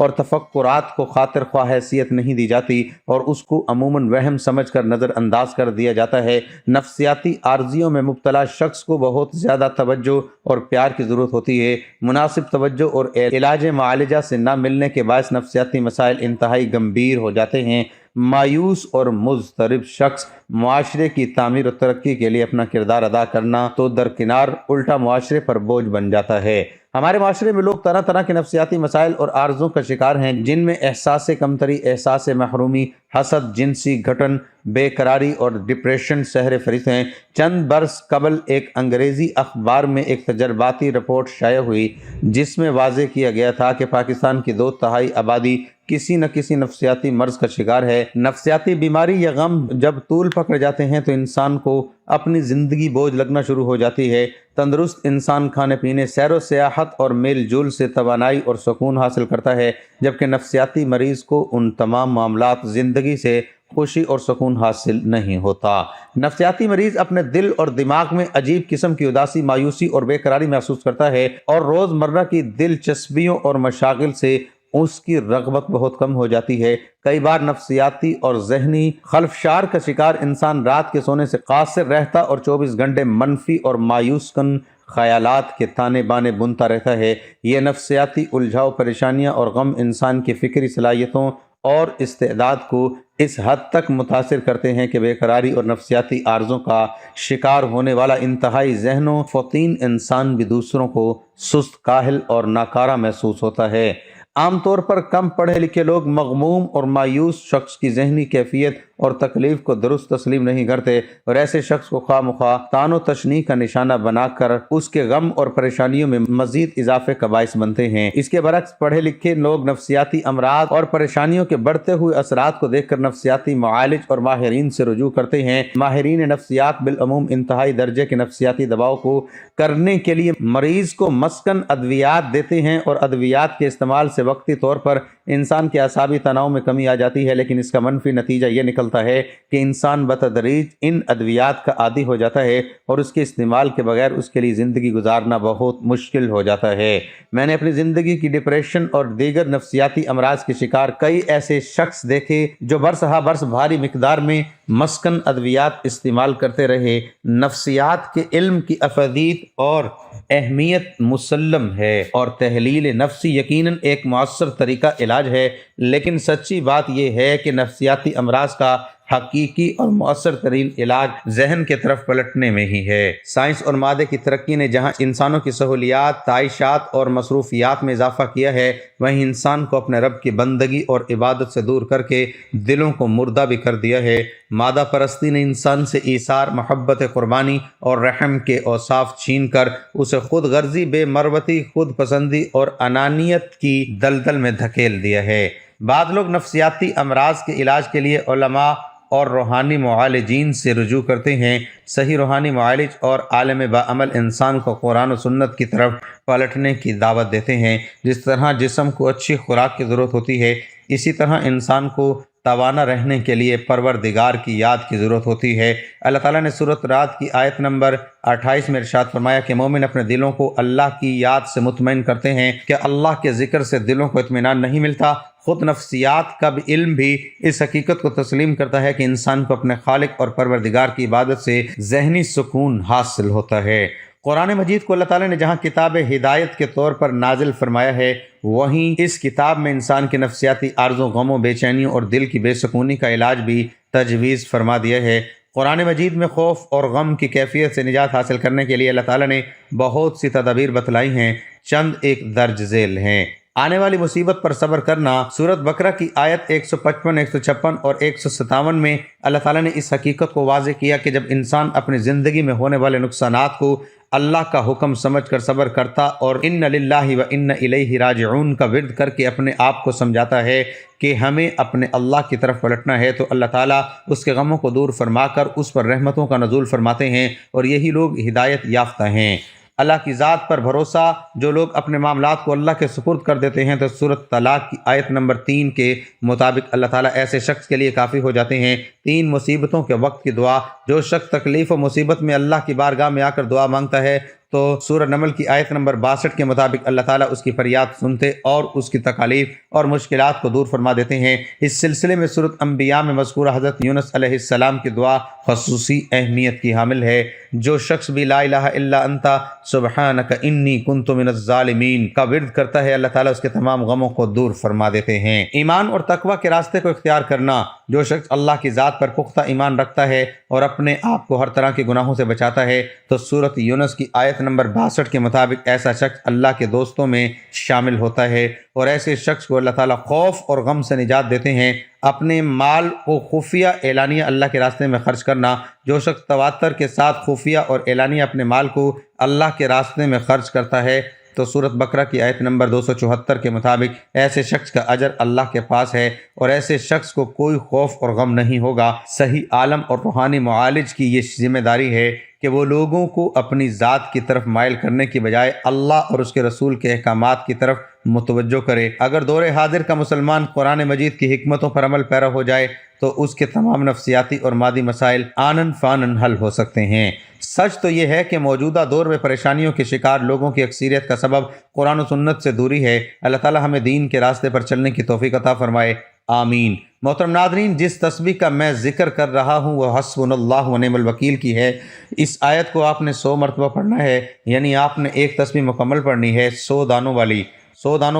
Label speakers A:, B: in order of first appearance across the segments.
A: اور تفکرات کو خاطر خواہ حیثیت نہیں دی جاتی اور اس کو عموماً وہم سمجھ کر نظر انداز کر دیا جاتا ہے۔ نفسیاتی عارضیوں میں مبتلا شخص کو بہت زیادہ توجہ اور پیار کی ضرورت ہوتی ہے۔ مناسب توجہ اور علاج معالجہ سے نہ ملنے کے باعث نفسیاتی مسائل انتہائی گمبھیر ہو جاتے ہیں۔ مایوس اور مضطرب شخص معاشرے کی تعمیر و ترقی کے لیے اپنا کردار ادا کرنا تو درکنار، الٹا معاشرے پر بوجھ بن جاتا ہے۔ ہمارے معاشرے میں لوگ طرح طرح کے نفسیاتی مسائل اور عارضوں کا شکار ہیں، جن میں احساس کمتری، احساس محرومی، حسد، جنسی گھٹن، بے قراری اور ڈپریشن سہر فہرست ہیں۔ چند برس قبل ایک انگریزی اخبار میں ایک تجرباتی رپورٹ شائع ہوئی جس میں واضح کیا گیا تھا کہ پاکستان کی 2/3 آبادی کسی نہ کسی نفسیاتی مرض کا شکار ہے۔ نفسیاتی بیماری یا غم جب طول پکڑ جاتے ہیں تو انسان کو اپنی زندگی بوجھ لگنا شروع ہو جاتی ہے۔ تندرست انسان کھانے پینے، سیر و سیاحت اور میل جول سے توانائی اور سکون حاصل کرتا ہے، جبکہ نفسیاتی مریض کو ان تمام معاملات زندگی سے خوشی اور سکون حاصل نہیں ہوتا۔ نفسیاتی مریض اپنے دل اور دماغ میں عجیب قسم کی اداسی، مایوسی اور بے قراری محسوس کرتا ہے اور روزمرہ کی دلچسپیوں اور مشاغل سے اس کی رغبت بہت کم ہو جاتی ہے۔ کئی بار نفسیاتی اور ذہنی خلفشار کا شکار انسان رات کے سونے سے قاصر رہتا اور 24 گھنٹے منفی اور مایوس کن خیالات کے تانے بانے بنتا رہتا ہے۔ یہ نفسیاتی الجھاؤ، پریشانیاں اور غم انسان کی فکری صلاحیتوں اور استعداد کو اس حد تک متاثر کرتے ہیں کہ بے قراری اور نفسیاتی عارضوں کا شکار ہونے والا انتہائی ذہن و فطین انسان بھی دوسروں کو سست، کاہل اور ناکارہ محسوس ہوتا ہے۔ عام طور پر کم پڑھے لکھے لوگ مغموم اور مایوس شخص کی ذہنی کیفیت اور تکلیف کو درست تسلیم نہیں کرتے اور ایسے شخص کو خواہ مخواہ طعن و تشنیع کا نشانہ بنا کر اس کے غم اور پریشانیوں میں مزید اضافے کا باعث بنتے ہیں۔ اس کے برعکس پڑھے لکھے لوگ نفسیاتی امراض اور پریشانیوں کے بڑھتے ہوئے اثرات کو دیکھ کر نفسیاتی معالج اور ماہرین سے رجوع کرتے ہیں۔ ماہرین نفسیات بالعموم انتہائی درجے کے نفسیاتی دباؤ کو کرنے کے لیے مریض کو مسکن ادویات دیتے ہیں اور ادویات کے استعمال سے وقتی طور پر انسان کے اعصابی تناؤ میں کمی آ جاتی ہے، لیکن اس کا منفی نتیجہ یہ نکلتا ہے کہ انسان بتدریج ان ادویات کا عادی ہو جاتا ہے اور اس کے استعمال کے بغیر اس کے لیے زندگی گزارنا بہت مشکل ہو جاتا ہے۔ میں نے اپنی زندگی کی ڈپریشن اور دیگر نفسیاتی امراض کے شکار کئی ایسے شخص دیکھے جو برس ہا برس بھاری مقدار میں مسکن ادویات استعمال کرتے رہے۔ نفسیات کے علم کی افادیت اور اہمیت مسلم ہے اور تحلیل نفسی یقیناً ایک مؤثر طریقہ علاج ہے، لیکن سچی بات یہ ہے کہ نفسیاتی امراض کا حقیقی اور مؤثر ترین علاج ذہن کی طرف پلٹنے میں ہی ہے۔ سائنس اور مادے کی ترقی نے جہاں انسانوں کی سہولیات، تعیشات اور مصروفیات میں اضافہ کیا ہے، وہیں انسان کو اپنے رب کی بندگی اور عبادت سے دور کر کے دلوں کو مردہ بھی کر دیا ہے۔ مادہ پرستی نے انسان سے ایثار، محبت، قربانی اور رحم کے اوصاف چھین کر اسے خود غرضی، بے مروتی، خود پسندی اور انانیت کی دلدل میں دھکیل دیا ہے۔ بعض لوگ نفسیاتی امراض کے علاج کے لیے علماء اور روحانی معالجین سے رجوع کرتے ہیں۔ صحیح روحانی معالج اور عالم باعمل انسان کو قرآن و سنت کی طرف پلٹنے کی دعوت دیتے ہیں۔ جس طرح جسم کو اچھی خوراک کی ضرورت ہوتی ہے، اسی طرح انسان کو توانا رہنے کے لیے پروردگار کی یاد کی ضرورت ہوتی ہے۔ اللہ تعالیٰ نے سورۃ رعد کی آیت نمبر 28 میں ارشاد فرمایا کہ مومن اپنے دلوں کو اللہ کی یاد سے مطمئن کرتے ہیں۔ کہ اللہ کے ذکر سے دلوں کو اطمینان نہیں ملتا؟ خود نفسیات کا بھی علم بھی اس حقیقت کو تسلیم کرتا ہے کہ انسان کو اپنے خالق اور پروردگار کی عبادت سے ذہنی سکون حاصل ہوتا ہے۔ قرآن مجید کو اللہ تعالیٰ نے جہاں کتاب ہدایت کے طور پر نازل فرمایا ہے، وہیں اس کتاب میں انسان کے نفسیاتی عارضوں، غموں، بے چینیوں اور دل کی بے سکونی کا علاج بھی تجویز فرما دیا ہے۔ قرآن مجید میں خوف اور غم کی کیفیت سے نجات حاصل کرنے کے لیے اللہ تعالیٰ نے بہت سی تدابیر بتلائی ہیں، چند ایک درج ذیل ہیں۔ آنے والی مصیبت پر صبر کرنا۔ سورۃ بقرہ کی آیت 155، 156 اور 157 میں اللہ تعالیٰ نے اس حقیقت کو واضح کیا کہ جب انسان اپنی زندگی میں ہونے والے نقصانات کو اللہ کا حکم سمجھ کر صبر کرتا اور ان للہ و ان الیہ راجعون کا ورد کر کے اپنے آپ کو سمجھاتا ہے کہ ہمیں اپنے اللہ کی طرف پلٹنا ہے، تو اللہ تعالیٰ اس کے غموں کو دور فرما کر اس پر رحمتوں کا نزول فرماتے ہیں، اور یہی لوگ ہدایت یافتہ ہیں۔ اللہ کی ذات پر بھروسہ جو لوگ اپنے معاملات کو اللہ کے سپرد کر دیتے ہیں، تو سورۃ طلاق کی آیت نمبر 3 کے مطابق اللہ تعالیٰ ایسے شخص کے لیے کافی ہو جاتے ہیں۔ 3 مصیبتوں کے وقت کی دعا۔ جو شخص تکلیف و مصیبت میں اللہ کی بارگاہ میں آ کر دعا مانگتا ہے تو سورہ نمل کی آیت نمبر 62 کے مطابق اللہ تعالیٰ اس کی فریاد سنتے اور اس کی تکالیف اور مشکلات کو دور فرما دیتے ہیں۔ اس سلسلے میں سورۃ انبیاء میں مذکورہ حضرت یونس علیہ السلام کی دعا خصوصی اہمیت کی حامل ہے۔ جو شخص بھی لا الہ الا انت سبحانک انی کنت من الظالمین کا ورد کرتا ہے، اللہ تعالیٰ اس کے تمام غموں کو دور فرما دیتے ہیں۔ ایمان اور تقوی کے راستے کو اختیار کرنا، جو شخص اللہ کی ذات پر پختہ ایمان رکھتا ہے اور اپنے آپ کو ہر طرح کے گناہوں سے بچاتا ہے، تو سورۃ یونس کی آیت نمبر 62 کے مطابق ایسا شخص اللہ کے دوستوں میں شامل ہوتا ہے، اور ایسے شخص کو اللہ تعالیٰ خوف اور غم سے نجات دیتے ہیں۔ اپنے مال کو خفیہ اعلانیہ اللہ کے راستے میں خرچ کرنا، جو شخص تواتر کے ساتھ خفیہ اور اعلانیہ اپنے مال کو اللہ کے راستے میں خرچ کرتا ہے، تو سورۃ بقرہ کی آیت نمبر 274 کے مطابق ایسے شخص کا اجر اللہ کے پاس ہے، اور ایسے شخص کو کوئی خوف اور غم نہیں ہوگا۔ صحیح عالم اور روحانی معالج کی یہ ذمہ داری ہے کہ وہ لوگوں کو اپنی ذات کی طرف مائل کرنے کی بجائے اللہ اور اس کے رسول کے احکامات کی طرف متوجہ کرے۔ اگر دور حاضر کا مسلمان قرآن مجید کی حکمتوں پر عمل پیرا ہو جائے تو اس کے تمام نفسیاتی اور مادی مسائل آنن فانن حل ہو سکتے ہیں۔ سچ تو یہ ہے کہ موجودہ دور میں پریشانیوں کے شکار لوگوں کی اکثریت کا سبب قرآن و سنت سے دوری ہے۔ اللہ تعالی ہمیں دین کے راستے پر چلنے کی توفیق عطا فرمائے، آمین۔ محترم ناظرین، جس تسبیح کا میں ذکر کر رہا ہوں وہ حسبنا اللہ و نعم الوکیل کی ہے۔ اس آیت کو آپ نے 100 مرتبہ پڑھنا ہے، یعنی آپ نے ایک تسبیح مکمل پڑھنی ہے، 100 دانوں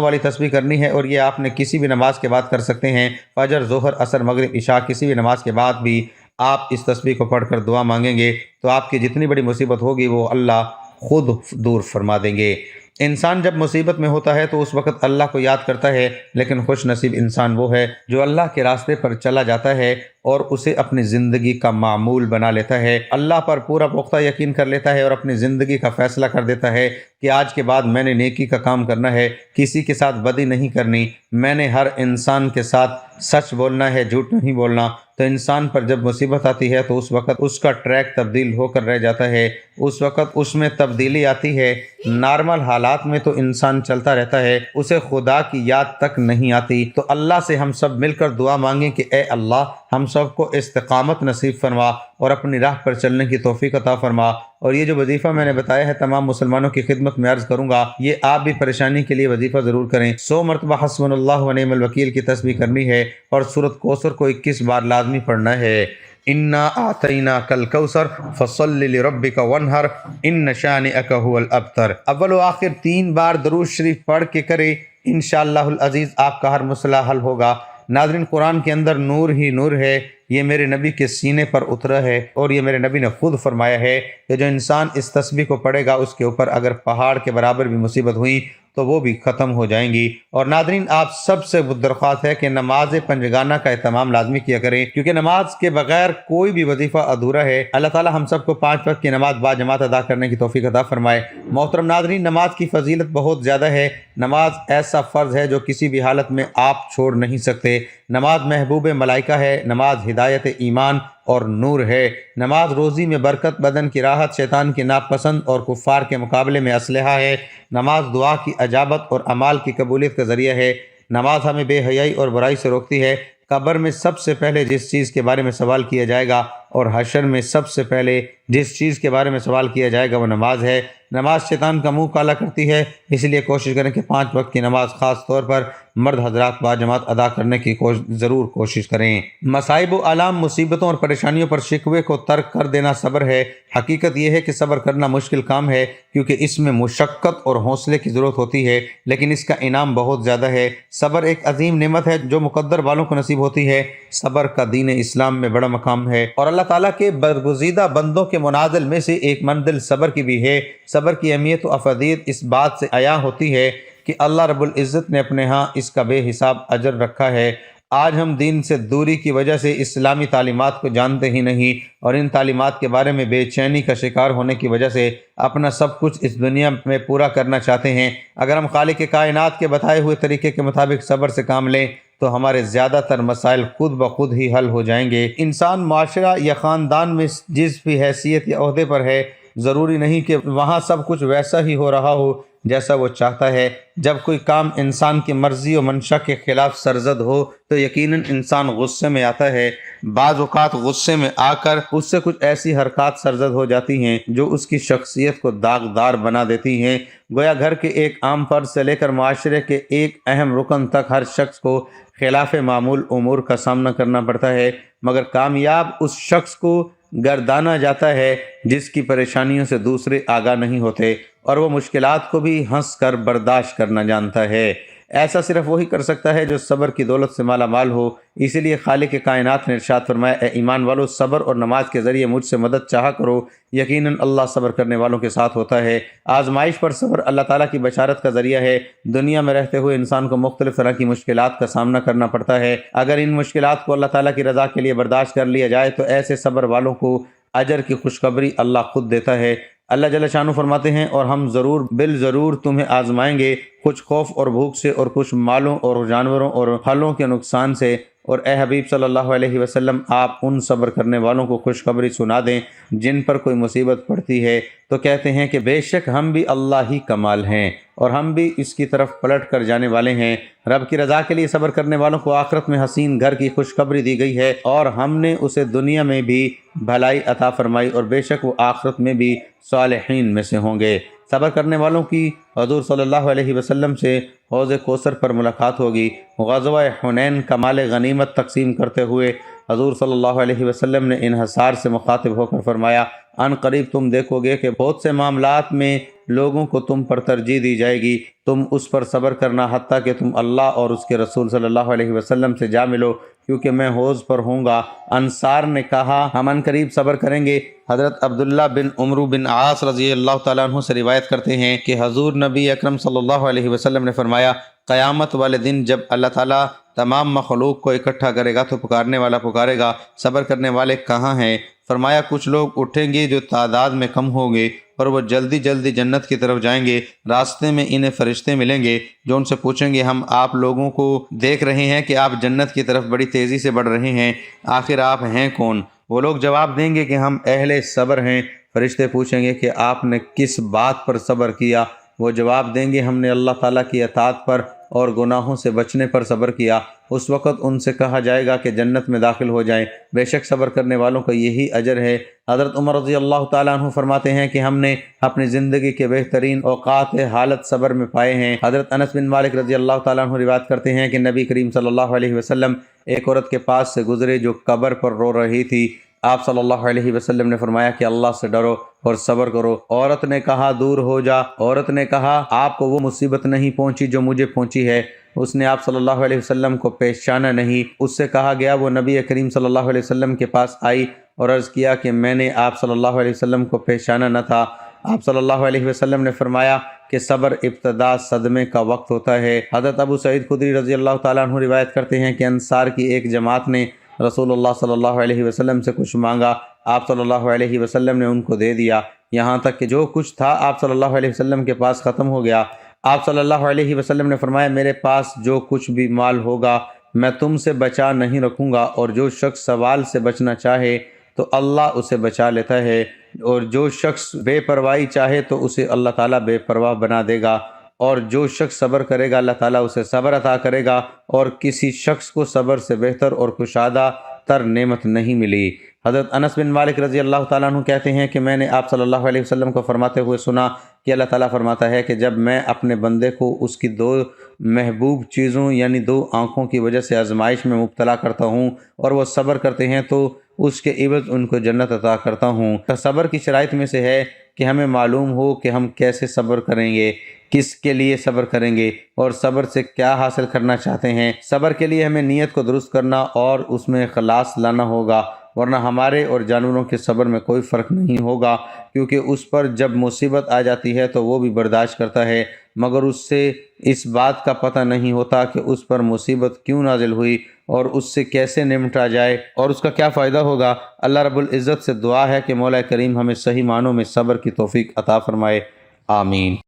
A: والی تسبیح کرنی ہے، اور یہ آپ نے کسی بھی نماز کے بعد کر سکتے ہیں۔ فجر، ظہر، عصر، مغرب، عشاء، کسی بھی نماز کے بعد بھی آپ اس تسبیح کو پڑھ کر دعا مانگیں گے تو آپ کی جتنی بڑی مصیبت ہوگی وہ اللہ خود دور فرما دیں گے۔ انسان جب مصیبت میں ہوتا ہے تو اس وقت اللہ کو یاد کرتا ہے، لیکن خوش نصیب انسان وہ ہے جو اللہ کے راستے پر چلا جاتا ہے اور اسے اپنی زندگی کا معمول بنا لیتا ہے، اللہ پر پورا پختہ یقین کر لیتا ہے اور اپنی زندگی کا فیصلہ کر دیتا ہے کہ آج کے بعد میں نے نیکی کا کام کرنا ہے، کسی کے ساتھ بدی نہیں کرنی، میں نے ہر انسان کے ساتھ سچ بولنا ہے، جھوٹ نہیں بولنا۔ تو انسان پر جب مصیبت آتی ہے تو اس وقت اس کا ٹریک تبدیل ہو کر رہ جاتا ہے، اس وقت اس میں تبدیلی آتی ہے۔ نارمل حالات میں تو انسان چلتا رہتا ہے، اسے خدا کی یاد تک نہیں آتی۔ تو اللہ سے ہم سب مل کر دعا مانگیں کہ اے اللہ، ہم سب کو استقامت نصیب فرما اور اپنی راہ پر چلنے کی توفیق عطا فرما۔ اور یہ جو وظیفہ میں نے بتایا ہے تمام مسلمانوں کی خدمت میں عرض کروں گا، یہ آپ بھی پریشانی کے لیے وظیفہ ضرور کریں۔ 100 مرتبہ حسبنا اللہ و نعم الوکیل کی تسبیح کرنی ہے اور سورۃ کوثر کو 21 بار لازمی پڑھنا ہے۔ انا اعطیناک الکوثر فصل لربک وانحر ان شانئک هو الابتر۔ اول و آخر 3 بار درود شریف پڑھ کے کرے، انشاءاللہ العزیز آپ کا ہر مسئلہ حل ہوگا۔ ناظرین، قرآن کے اندر نور ہی نور ہے، یہ میرے نبی کے سینے پر اترا ہے، اور یہ میرے نبی نے خود فرمایا ہے کہ جو انسان اس تسبیح کو پڑھے گا اس کے اوپر اگر پہاڑ کے برابر بھی مصیبت ہوئی تو وہ بھی ختم ہو جائیں گی۔ اور ناظرین، آپ سب سے درخواست ہے کہ نماز پنجگانہ کا اہتمام لازمی کیا کریں، کیونکہ نماز کے بغیر کوئی بھی وظیفہ ادھورا ہے۔ اللہ تعالی ہم سب کو 5 وقت کی نماز با جماعت ادا کرنے کی توفیق عطا فرمائے۔ محترم ناظرین، نماز کی فضیلت بہت زیادہ ہے۔ نماز ایسا فرض ہے جو کسی بھی حالت میں آپ چھوڑ نہیں سکتے۔ نماز محبوب ملائکہ ہے، نماز ہدایت ایمان اور نور ہے، نماز روزی میں برکت، بدن کی راحت، شیطان کی ناپسند اور کفار کے مقابلے میں اسلحہ ہے، نماز دعا کی اجابت اور اعمال کی قبولیت کا ذریعہ ہے، نماز ہمیں بے حیائی اور برائی سے روکتی ہے۔ قبر میں سب سے پہلے جس چیز کے بارے میں سوال کیا جائے گا اور حشر میں سب سے پہلے جس چیز کے بارے میں سوال کیا جائے گا وہ نماز ہے۔ نماز شیطان کا منہ کالا کرتی ہے، اس لیے کوشش کریں کہ 5 وقت کی نماز خاص طور پر مرد حضرات با جماعت ادا کرنے کی ضرور کوشش کریں۔ مصائب و آلام، مصیبتوں اور پریشانیوں پر شکوے کو ترک کر دینا صبر ہے۔ حقیقت یہ ہے کہ صبر کرنا مشکل کام ہے، کیونکہ اس میں مشقت اور حوصلے کی ضرورت ہوتی ہے، لیکن اس کا انعام بہت زیادہ ہے۔ صبر ایک عظیم نعمت ہے جو مقدر والوں کو نصیب ہوتی ہے۔ صبر کا دین اسلام میں بڑا مقام ہے، اور اللہ تعالیٰ کے برگزیدہ بندوں کے منازل میں سے ایک منزل صبر کی بھی ہے۔ صبر کی اہمیت و افادیت اس بات سے عیاں ہوتی ہے کہ اللہ رب العزت نے اپنے ہاں اس کا بے حساب اجر رکھا ہے۔ آج ہم دین سے دوری کی وجہ سے اسلامی تعلیمات کو جانتے ہی نہیں، اور ان تعلیمات کے بارے میں بے چینی کا شکار ہونے کی وجہ سے اپنا سب کچھ اس دنیا میں پورا کرنا چاہتے ہیں۔ اگر ہم خالق کائنات کے بتائے ہوئے طریقے کے مطابق صبر سے کام لیں تو ہمارے زیادہ تر مسائل خود بخود ہی حل ہو جائیں گے۔ انسان معاشرہ یا خاندان میں جس بھی حیثیت یا عہدے پر ہے، ضروری نہیں کہ وہاں سب کچھ ویسا ہی ہو رہا ہو جیسا وہ چاہتا ہے۔ جب کوئی کام انسان کی مرضی و منشا کے خلاف سرزد ہو تو یقیناً انسان غصے میں آتا ہے۔ بعض اوقات غصے میں آ کر اس سے کچھ ایسی حرکات سرزد ہو جاتی ہیں جو اس کی شخصیت کو داغدار بنا دیتی ہیں۔ گویا گھر کے ایک عام فرد سے لے کر معاشرے کے ایک اہم رکن تک ہر شخص کو خلاف معمول امور کا سامنا کرنا پڑتا ہے، مگر کامیاب اس شخص کو گردانا جاتا ہے جس کی پریشانیوں سے دوسرے آگاہ نہیں ہوتے اور وہ مشکلات کو بھی ہنس کر برداشت کرنا جانتا ہے۔ ایسا صرف وہی کر سکتا ہے جو صبر کی دولت سے مالا مال ہو۔ اسی لیے خالق کائنات نے ارشاد فرمایا، اے ایمان والو، صبر اور نماز کے ذریعے مجھ سے مدد چاہا کرو، یقیناً اللہ صبر کرنے والوں کے ساتھ ہوتا ہے۔ آزمائش پر صبر اللہ تعالیٰ کی بشارت کا ذریعہ ہے۔ دنیا میں رہتے ہوئے انسان کو مختلف طرح کی مشکلات کا سامنا کرنا پڑتا ہے۔ اگر ان مشکلات کو اللہ تعالیٰ کی رضا کے لیے برداشت کر لیا جائے تو ایسے صبر والوں کو اجر کی خوشخبری اللہ خود دیتا ہے۔ اللہ جل شانہ فرماتے ہیں، اور ہم بالضرور تمہیں آزمائیں گے، کچھ خوف اور بھوک سے، اور کچھ مالوں اور جانوروں اور پھلوں کے نقصان سے، اور اے حبیب صلی اللہ علیہ وسلم، آپ ان صبر کرنے والوں کو خوشخبری سنا دیں جن پر کوئی مصیبت پڑتی ہے تو کہتے ہیں کہ بے شک ہم بھی اللہ ہی کا مال ہیں اور ہم بھی اس کی طرف پلٹ کر جانے والے ہیں۔ رب کی رضا کے لیے صبر کرنے والوں کو آخرت میں حسین گھر کی خوشخبری دی گئی ہے، اور ہم نے اسے دنیا میں بھی بھلائی عطا فرمائی، اور بے شک وہ آخرت میں بھی صالحین میں سے ہوں گے۔ صبر کرنے والوں کی حضور صلی اللہ علیہ وسلم سے حوض کوثر پر ملاقات ہوگی۔ غزوہ حنین کا مال غنیمت تقسیم کرتے ہوئے حضور صلی اللہ علیہ وسلم نے انحصار سے مخاطب ہو کر فرمایا، ان قریب تم دیکھو گے کہ بہت سے معاملات میں لوگوں کو تم پر ترجیح دی جائے گی، تم اس پر صبر کرنا حتیٰ کہ تم اللہ اور اس کے رسول صلی اللہ علیہ وسلم سے جا ملو، کیونکہ میں حوض پر ہوں گا۔ انصار نے کہا، ہم ان قریب صبر کریں گے۔ حضرت عبداللہ بن عمرو بن عاص رضی اللہ تعالیٰ عنہ سے روایت کرتے ہیں کہ حضور نبی اکرم صلی اللہ علیہ وسلم نے فرمایا، قیامت والے دن جب اللہ تعالیٰ تمام مخلوق کو اکٹھا کرے گا تو پکارنے والا پکارے گا، صبر کرنے والے کہاں ہیں؟ فرمایا، کچھ لوگ اٹھیں گے جو تعداد میں کم ہوں گے اور وہ جلدی جلدی جنت کی طرف جائیں گے۔ راستے میں انہیں فرشتے ملیں گے جو ان سے پوچھیں گے، ہم آپ لوگوں کو دیکھ رہے ہیں کہ آپ جنت کی طرف بڑی تیزی سے بڑھ رہے ہیں، آخر آپ ہیں کون؟ وہ لوگ جواب دیں گے کہ ہم اہل صبر ہیں۔ فرشتے پوچھیں گے کہ آپ نے کس بات پر صبر کیا؟ وہ جواب دیں گے، ہم نے اللہ تعالیٰ کی اطاعت پر اور گناہوں سے بچنے پر صبر کیا۔ اس وقت ان سے کہا جائے گا کہ جنت میں داخل ہو جائیں، بے شک صبر کرنے والوں کا یہی اجر ہے۔ حضرت عمر رضی اللہ تعالیٰ عنہ فرماتے ہیں کہ ہم نے اپنی زندگی کے بہترین اوقات حالت صبر میں پائے ہیں۔ حضرت انس بن مالک رضی اللہ تعالیٰ عنہ روایت کرتے ہیں کہ نبی کریم صلی اللہ علیہ وسلم ایک عورت کے پاس سے گزرے جو قبر پر رو رہی تھی۔ آپ صلی اللہ علیہ وسلم نے فرمایا کہ اللہ سے ڈرو اور صبر کرو۔ عورت نے کہا، دور ہو جا۔ عورت نے کہا، آپ کو وہ مصیبت نہیں پہنچی جو مجھے پہنچی ہے؟ اس نے آپ صلی اللہ علیہ وسلم کو پہچانا نہیں۔ اس سے کہا گیا، وہ نبی کریم صلی اللہ علیہ وسلم کے پاس آئی اور عرض کیا کہ میں نے آپ صلی اللہ علیہ وسلم کو پہچانا نہ تھا۔ آپ صلی اللہ علیہ وسلم نے فرمایا کہ صبر ابتدا صدمے کا وقت ہوتا ہے۔ حضرت ابو سعید خدری رضی اللہ تعالیٰ عنہ روایت کرتے ہیں کہ انصار کی ایک جماعت نے رسول اللہ صلی اللہ علیہ وسلم سے کچھ مانگا، آپ صلی اللہ علیہ وسلم نے ان کو دے دیا، یہاں تک کہ جو کچھ تھا آپ صلی اللہ علیہ وسلم کے پاس ختم ہو گیا۔ آپ صلی اللہ علیہ وسلم نے فرمایا، میرے پاس جو کچھ بھی مال ہوگا میں تم سے بچا نہیں رکھوں گا، اور جو شخص سوال سے بچنا چاہے تو اللہ اسے بچا لیتا ہے، اور جو شخص بے پرواہی چاہے تو اسے اللہ تعالیٰ بے پرواہ بنا دے گا، اور جو شخص صبر کرے گا اللہ تعالیٰ اسے صبر عطا کرے گا، اور کسی شخص کو صبر سے بہتر اور کشادہ تر نعمت نہیں ملی۔ حضرت انس بن مالک رضی اللہ تعالیٰ عنہ کہتے ہیں کہ میں نے آپ صلی اللہ علیہ وسلم کو فرماتے ہوئے سنا کہ اللہ تعالیٰ فرماتا ہے کہ جب میں اپنے بندے کو اس کی دو محبوب چیزوں یعنی دو آنکھوں کی وجہ سے آزمائش میں مبتلا کرتا ہوں اور وہ صبر کرتے ہیں تو اس کے عوض ان کو جنت عطا کرتا ہوں۔ صبر کی شرائط میں سے ہے کہ ہمیں معلوم ہو کہ ہم کیسے صبر کریں گے، کس کے لیے صبر کریں گے، اور صبر سے کیا حاصل کرنا چاہتے ہیں۔ صبر کے لیے ہمیں نیت کو درست کرنا اور اس میں اخلاص لانا ہوگا، ورنہ ہمارے اور جانوروں کے صبر میں کوئی فرق نہیں ہوگا، کیونکہ اس پر جب مصیبت آ جاتی ہے تو وہ بھی برداشت کرتا ہے، مگر اس سے اس بات کا پتہ نہیں ہوتا کہ اس پر مصیبت کیوں نازل ہوئی اور اس سے کیسے نمٹا جائے اور اس کا کیا فائدہ ہوگا۔ اللہ رب العزت سے دعا ہے کہ مولا کریم ہمیں صحیح معنوں میں صبر کی توفیق عطا فرمائے، آمین۔